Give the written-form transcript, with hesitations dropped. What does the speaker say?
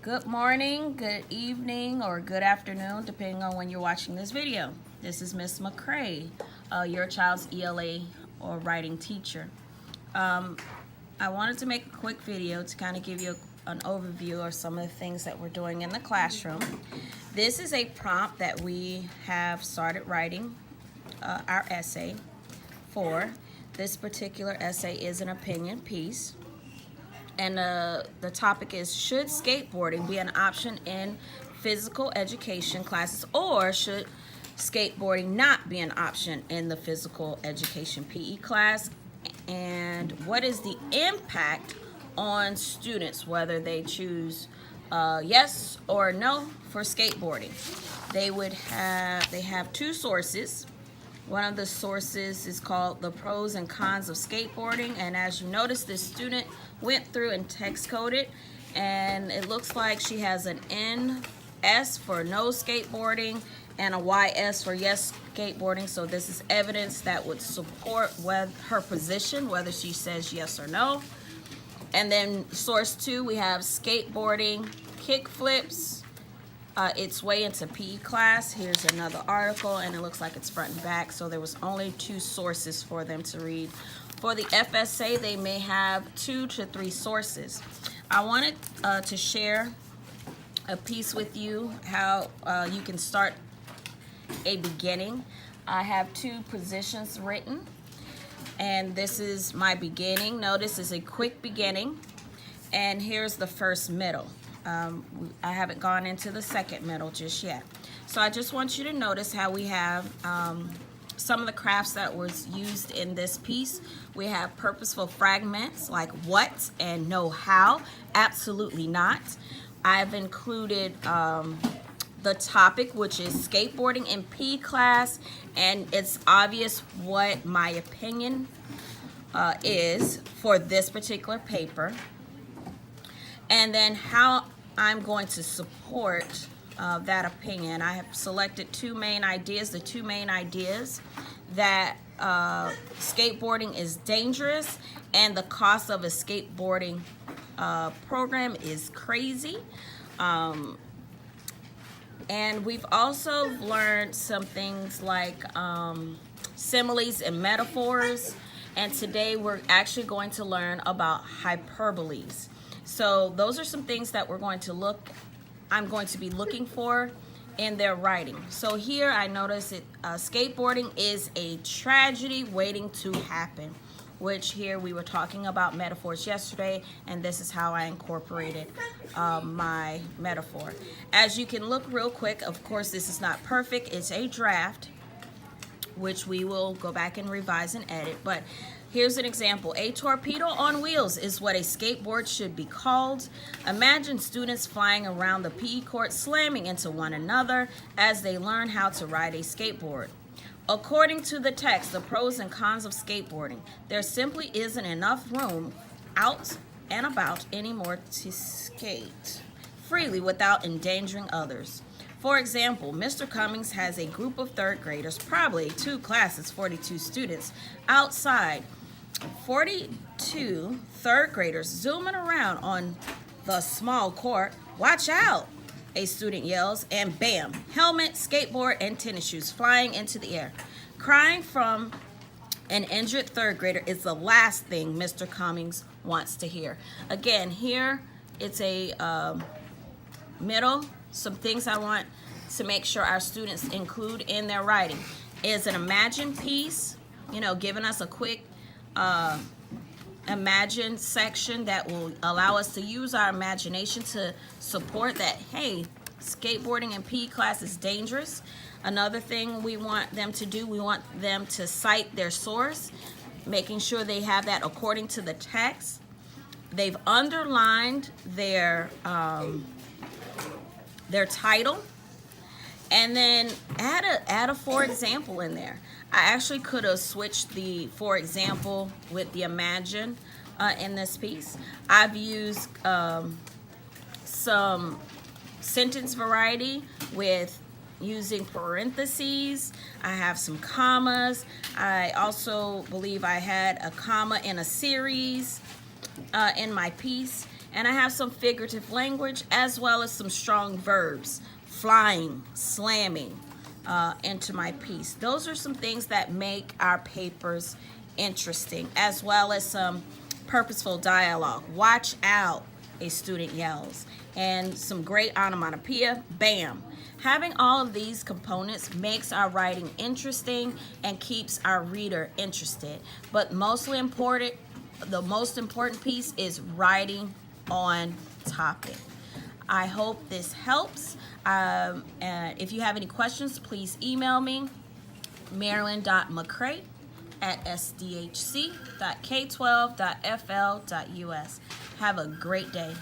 Good morning, good evening, or good afternoon, depending on when you're watching this video. This is Miss McCray, your child's ELA or writing teacher. I wanted to make a quick video to kind of give you an overview of some of the things that we're doing in the classroom. This is a prompt that we have started writing our essay for. This particular essay is an opinion piece. And the topic is, should skateboarding be an option in physical education classes, or should skateboarding not be an option in the physical education PE class? And what is the impact on students, whether they choose yes or no for skateboarding? They have two sources. One of the sources is called The Pros and Cons of Skateboarding, and as you notice, this student went through and text coded, and it looks like she has an NS for no skateboarding and a YS for yes skateboarding. So this is evidence that would support her position, whether she says yes or no. And then source 2, we have skateboarding kick flips its way into PE class. Here's another article, and it looks like it's front and back, so there was only 2 sources for them to read. For the FSA, they may have 2 to 3 sources. I wanted to share a piece with you how you can start a beginning. I have 2 positions written, and this is my beginning. Notice it's a quick beginning, and here's the first middle. I haven't gone into the second middle just yet. So I just want you to notice how we have some of the crafts that was used in this piece. We have purposeful fragments like what and know how. Absolutely not. I've included the topic, which is skateboarding in PE class, and it's obvious what my opinion is for this particular paper. And then how I'm going to support that opinion. I have selected 2 main ideas. The 2 main ideas that skateboarding is dangerous and the cost of a skateboarding program is crazy. And we've also learned some things like similes and metaphors. And today we're actually going to learn about hyperboles. So those are some things that I'm going to be looking for in their writing. So here I notice skateboarding is a tragedy waiting to happen, which here we were talking about metaphors yesterday, and this is how I incorporated my metaphor. As you can look real quick, of course this is not perfect, it's a draft, which we will go back and revise and edit, but here's an example. A torpedo on wheels is what a skateboard should be called. Imagine students flying around the PE court, slamming into one another as they learn how to ride a skateboard. According to the text, the pros and cons of skateboarding, there simply isn't enough room out and about anymore to skate freely without endangering others. For example, Mr. Cummings has a group of 3rd graders, probably 2 classes, 42 students, outside. 42 3rd graders zooming around on the small court. Watch out, a student yells, and bam, helmet, skateboard, and tennis shoes flying into the air. Crying from an injured 3rd grader is the last thing Mr. Cummings wants to hear. Again, here it's a middle. Some things I want to make sure our students include in their writing is an imagine piece, giving us a quick imagine section that will allow us to use our imagination to support that, hey, skateboarding in PE class is dangerous. Another thing we want them to do, we want them to cite their source, making sure they have that according to the text. They've underlined their title, and then add a for example in there. I actually could have switched the for example with the imagine in this piece. I've used some sentence variety with using parentheses. I have some commas. I also believe I had a comma in a series in my piece. And I have some figurative language as well as some strong verbs, flying, slamming, into my piece. Those are some things that make our papers interesting, as well as some purposeful dialogue. Watch out, a student yells. And some great onomatopoeia, bam. Having all of these components makes our writing interesting and keeps our reader interested. But mostly important, the most important piece is writing on topic. I hope this helps. And if you have any questions, please email me, marilyn.mccray@sdhc.k12.fl.us. Have a great day.